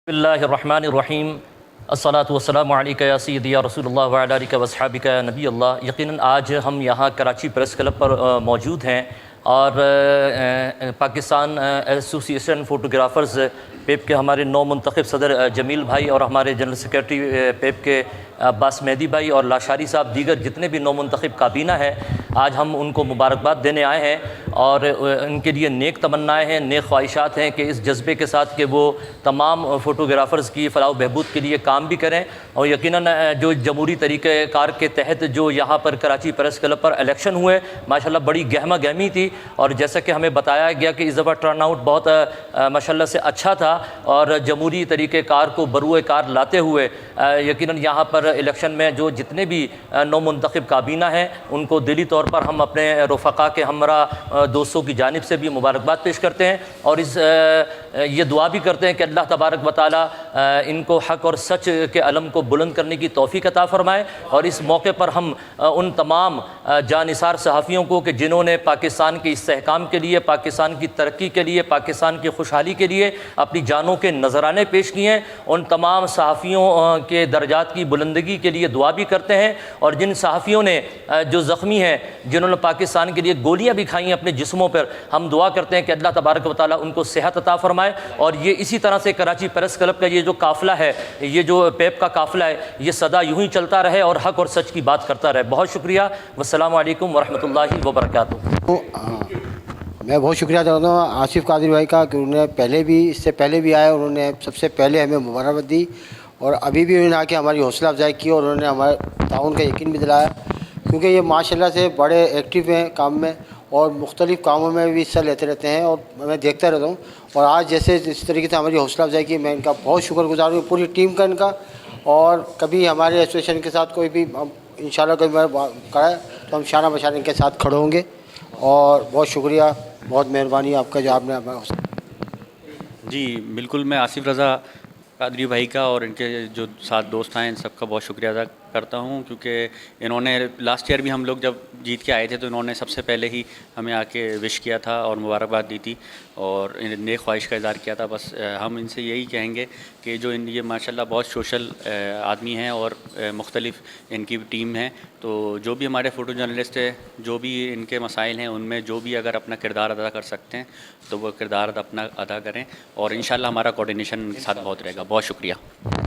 بسم اللہ الرحمن الرحیم الصلاۃ والسلام علیک یا سیدی یا رسول اللہ وعلی آلک واصحابک یا نبی اللہ۔ یقیناً آج ہم یہاں کراچی پریس کلب پر موجود ہیں اور پاکستان ایسوسی ایشن فوٹوگرافرز پیپ کے ہمارے نو منتخب صدر جمیل بھائی اور ہمارے جنرل سیکریٹری پیپ کے عباس مہدی بھائی اور لاشاری صاحب دیگر جتنے بھی نو منتخب کابینہ ہیں، آج ہم ان کو مبارکباد دینے آئے ہیں اور ان کے لیے نیک تمنائیں ہیں، نیک خواہشات ہیں کہ اس جذبے کے ساتھ کہ وہ تمام فوٹوگرافرز کی فلاح و بہبود کے لیے کام بھی کریں۔ اور یقیناً جو جمہوری طریقہ کار کے تحت جو یہاں پر کراچی پریس کلب پر الیکشن ہوئے، ماشاءاللہ بڑی گہمہ گہمی تھی، اور جیسا کہ ہمیں بتایا گیا کہ اس دفعہ ٹرن آؤٹ بہت ماشاءاللہ سے اچھا تھا، اور جمہوری طریقہ کار کو بروئے کار لاتے ہوئے یقیناً یہاں پر الیکشن میں جو جتنے بھی نو منتخب کابینہ ہیں ان کو دلی طور پر ہم اپنے رفقا کے ہمراہ دوستوں کی جانب سے بھی مبارکباد پیش کرتے ہیں، اور یہ دعا بھی کرتے ہیں کہ اللہ تبارک و تعالی ان کو حق اور سچ کے علم کو بلند کرنے کی توفیق عطا فرمائے۔ اور اس موقع پر ہم ان تمام جانثار صحافیوں کو کہ جنہوں نے پاکستان کے استحکام کے لیے، پاکستان کی ترقی کے لیے، پاکستان کی خوشحالی کے لیے اپنی جانوں کے نذرانے پیش کیے ہیں، ان تمام صحافیوں کے درجات کی بلندگی کے لیے دعا بھی کرتے ہیں۔ اور جن صحافیوں نے جو زخمی ہیں، جنہوں نے پاکستان کے لیے گولیاں بھی کھائی ہیں اپنے جسموں پر، ہم دعا کرتے ہیں کہ اللہ تبارک و تعالیٰ ان کو صحت عطا فرمائے، اور یہ اسی طرح سے کراچی پریس کلب کا یہ جو قافلہ ہے، یہ جو پیپ کا قافلہ ہے، یہ سدا یوں ہی چلتا رہے اور حق اور سچ کی بات کرتا رہے۔ بہت شکریہ، والسلام علیکم ورحمۃ اللہ وبرکاتہ۔ میں بہت شکریہ چاہتا ہوں آصف قادری بھائی کا کہ انہوں نے اس سے پہلے بھی آئے، انہوں نے سب سے پہلے ہمیں مبارکباد دی، اور ابھی بھی انہوں نے آ کے ہماری حوصلہ افزائی کی، اور انہوں نے ہمارے تعاون کا یقین بھی دلایا، کیونکہ یہ ماشاءاللہ سے بڑے ایکٹیو ہیں کام میں، اور مختلف کاموں میں بھی حصہ لیتے رہتے ہیں، اور میں دیکھتا رہتا ہوں۔ اور آج جیسے جس طریقے سے ہماری حوصلہ افزائی کی، میں ان کا بہت شکر گزار ہوں، پوری ٹیم کا ان کا۔ اور کبھی ہمارے ایسوسیشن کے ساتھ کوئی بھی انشاءاللہ کوئی کرائے تو ہم شانہ بشانہ ان کے ساتھ کھڑے ہوں گے۔ اور بہت شکریہ، بہت مہربانی آپ کا جو آپ نے جی بالکل، میں آصف رضا قادری بھائی کا اور ان کے جو ساتھ دوست ہیں ان سب کا بہت شکریہ ادا کرتا ہوں، کیونکہ انہوں نے لاسٹ ایئر بھی ہم لوگ جب جیت کے آئے تھے تو انہوں نے سب سے پہلے ہی ہمیں آ کے وش کیا تھا اور مبارکباد دی تھی اور نیک خواہش کا اظہار کیا تھا۔ بس ہم ان سے یہی کہیں گے کہ جو یہ ماشاءاللہ بہت سوشل آدمی ہیں اور مختلف ان کی ٹیم ہے، تو جو بھی ہمارے فوٹو جرنلسٹ ہے، جو بھی ان کے مسائل ہیں ان میں جو بھی اگر اپنا کردار ادا کر سکتے ہیں تو وہ کردار اپنا ادا کریں، اور انشاءاللہ ہمارا کوارڈینیشن ان کے ساتھ بہت رہے گا۔ بہت شکریہ۔